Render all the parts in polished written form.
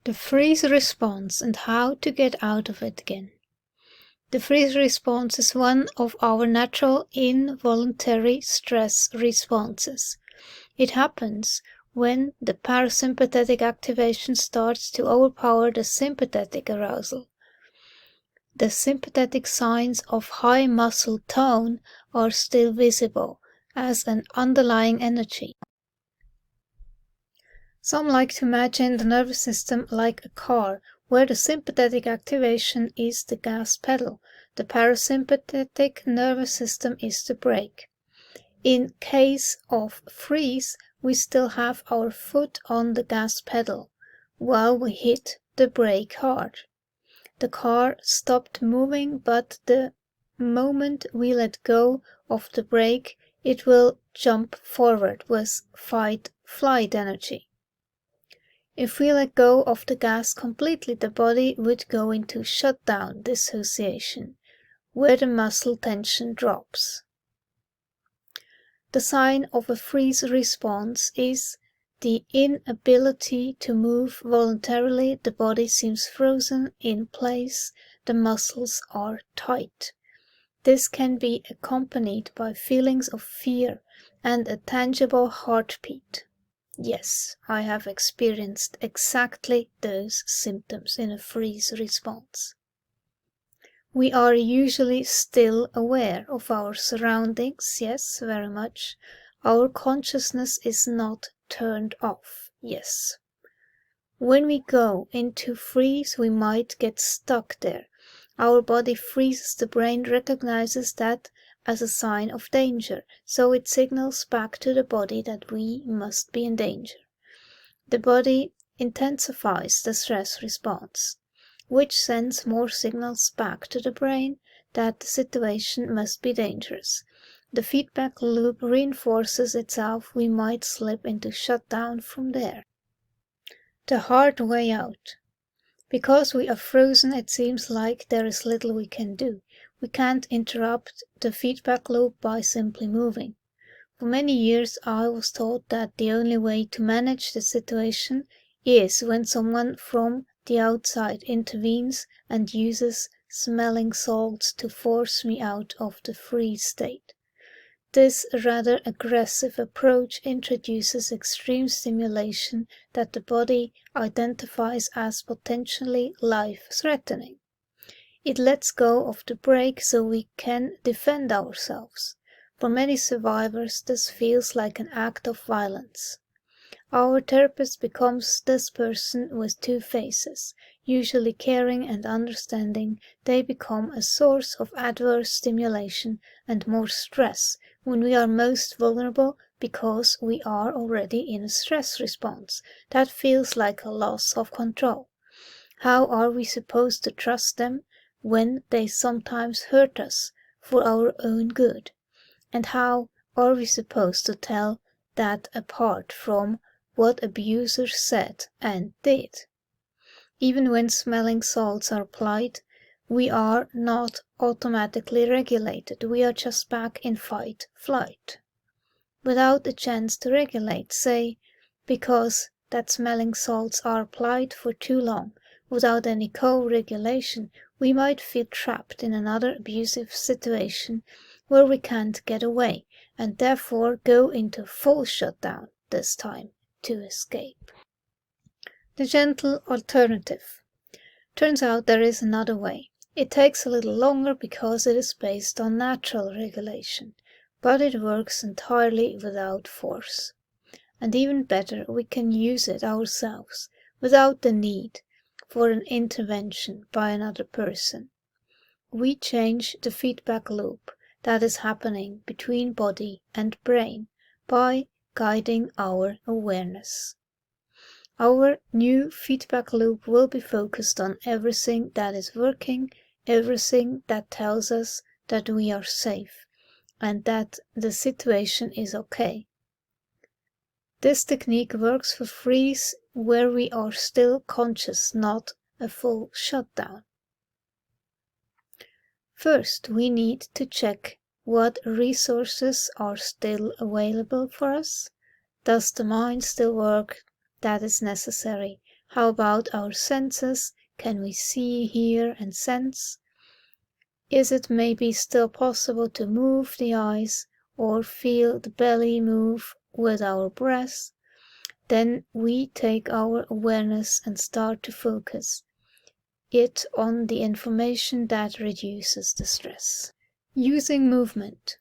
The freeze response and how to get out of it again. The freeze response is one of our natural involuntary stress responses. It happens when the parasympathetic activation starts to overpower the sympathetic arousal. The sympathetic signs of high muscle tone are still visible as an underlying energy. Some like to imagine the nervous system like a car, where the sympathetic activation is the gas pedal, the parasympathetic nervous system is the brake. In case of freeze, we still have our foot on the gas pedal, while we hit the brake hard. The car stopped moving, but the moment we let go of the brake, it will jump forward with fight-flight energy. If we let go of the gas completely, the body would go into shutdown dissociation, where the muscle tension drops. The sign of a freeze response is the inability to move voluntarily. The body seems frozen in place, the muscles are tight. This can be accompanied by feelings of fear and a tangible heartbeat. Yes, I have experienced exactly those symptoms in a freeze response. We are usually still aware of our surroundings, yes, very much. Our consciousness is not turned off, yes. When we go into freeze, we might get stuck there. Our body freezes, the brain recognizes that as a sign of danger, so it signals back to the body that we must be in danger. The body intensifies the stress response, which sends more signals back to the brain that the situation must be dangerous. The feedback loop reinforces itself. We might slip into shutdown from there. The hard way out. Because we are frozen, it seems like there is little we can do. We can't interrupt the feedback loop by simply moving. For many years I was taught that the only way to manage the situation is when someone from the outside intervenes and uses smelling salts to force me out of the freeze state. This rather aggressive approach introduces extreme stimulation that the body identifies as potentially life-threatening. It lets go of the brake so we can defend ourselves. For many survivors, this feels like an act of violence. Our therapist becomes this person with two faces. Usually caring and understanding, they become a source of adverse stimulation and more stress when we are most vulnerable because we are already in a stress response. That feels like a loss of control. How are we supposed to trust them when they sometimes hurt us for our own good? And how are we supposed to tell that apart from what abusers said and did? Even when smelling salts are applied, we are not automatically regulated. We are just back in fight-flight. Without a chance to regulate, say, because that smelling salts are applied for too long, without any co-regulation, we might feel trapped in another abusive situation where we can't get away, and therefore go into full shutdown this time to escape. The gentle alternative. Turns out there is another way. It takes a little longer because it is based on natural regulation, but it works entirely without force. And even better, we can use it ourselves, without the need for an intervention by another person. We change the feedback loop that is happening between body and brain by guiding our awareness. Our new feedback loop will be focused on everything that is working, everything that tells us that we are safe and that the situation is okay. This technique works for freeze where we are still conscious, not a full shutdown. First, we need to check what resources are still available for us. Does the mind still work that is necessary? How about our senses? Can we see, hear, and sense? Is it maybe still possible to move the eyes or feel the belly move with our breath? Then we take our awareness and start to focus it on the information that reduces the stress. Using movement.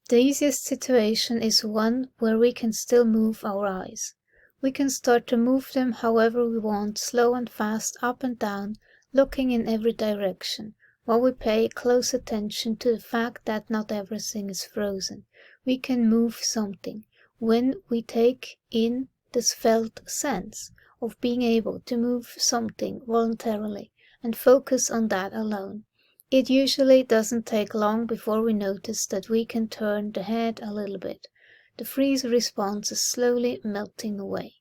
The easiest situation is one where we can still move our eyes. We can start to move them however we want, slow and fast, up and down, looking in every direction, while we pay close attention to the fact that not everything is frozen. We can move something when we take in this felt sense of being able to move something voluntarily and focus on that alone. It usually doesn't take long before we notice that we can turn the head a little bit. The freeze response is slowly melting away.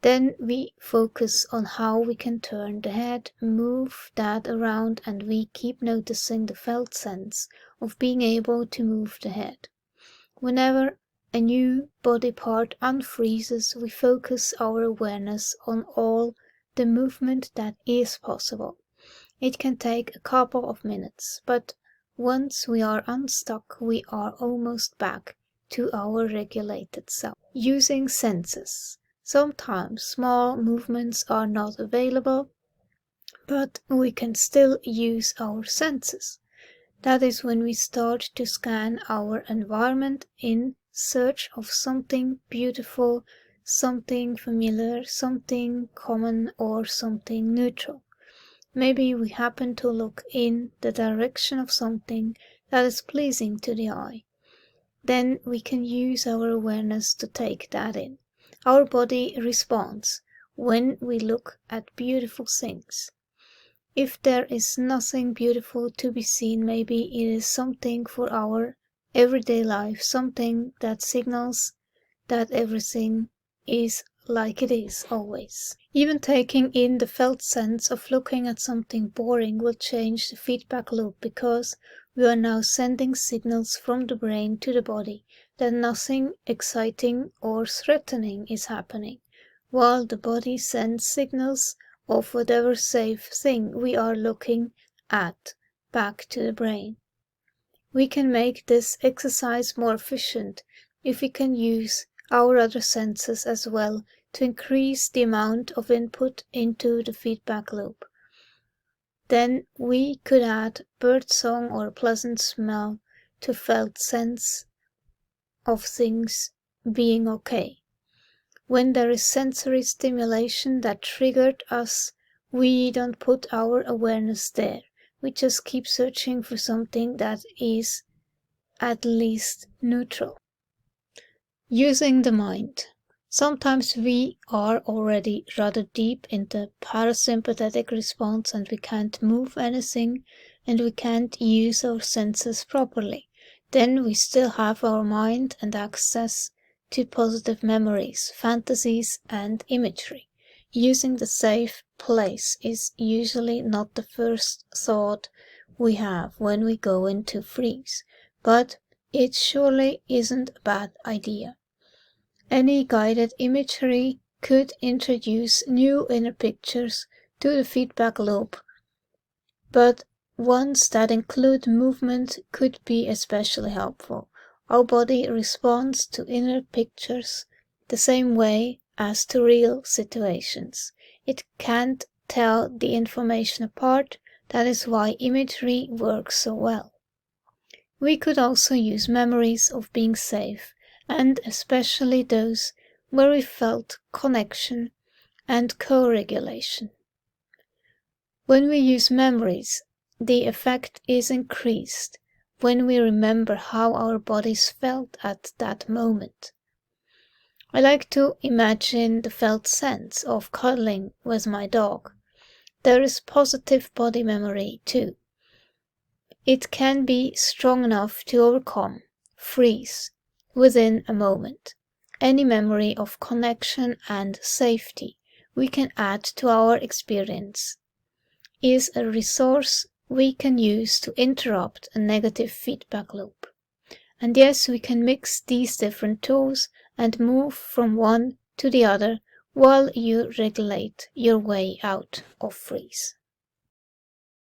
Then we focus on how we can turn the head, move that around, and we keep noticing the felt sense of being able to move the head. Whenever a new body part unfreezes, we focus our awareness on all the movement that is possible. It can take a couple of minutes, but once we are unstuck, we are almost back to our regulated self. Using senses. Sometimes small movements are not available, but we can still use our senses. That is when we start to scan our environment in search of something beautiful, something familiar, something common, or something neutral. Maybe we happen to look in the direction of something that is pleasing to the eye. Then we can use our awareness to take that in. Our body responds when we look at beautiful things. If there is nothing beautiful to be seen, maybe it is something for our everyday life, something that signals that everything is like it is always. Even taking in the felt sense of looking at something boring will change the feedback loop, because we are now sending signals from the brain to the body that nothing exciting or threatening is happening, while the body sends signals of whatever safe thing we are looking at back to the brain. We can make this exercise more efficient if we can use our other senses as well to increase the amount of input into the feedback loop. Then we could add birdsong or a pleasant smell to felt sense of things being okay. When there is sensory stimulation that triggered us, we don't put our awareness there. We just keep searching for something that is at least neutral. Using the mind. Sometimes we are already rather deep in the parasympathetic response and we can't move anything and we can't use our senses properly. Then we still have our mind and access to positive memories, fantasies, and imagery. Using the safe place is usually not the first thought we have when we go into freeze, but it surely isn't a bad idea. Any guided imagery could introduce new inner pictures to the feedback loop, but ones that include movement could be especially helpful. Our body responds to inner pictures the same way as to real situations. It can't tell the information apart. That is why imagery works so well. We could also use memories of being safe, and especially those where we felt connection and co-regulation. When we use memories, the effect is increased when we remember how our bodies felt at that moment. I like to imagine the felt sense of cuddling with my dog. There is positive body memory too. It can be strong enough to overcome freeze within a moment. Any memory of connection and safety we can add to our experience is a resource we can use to interrupt a negative feedback loop. And yes, we can mix these different tools and move from one to the other while you regulate your way out of freeze.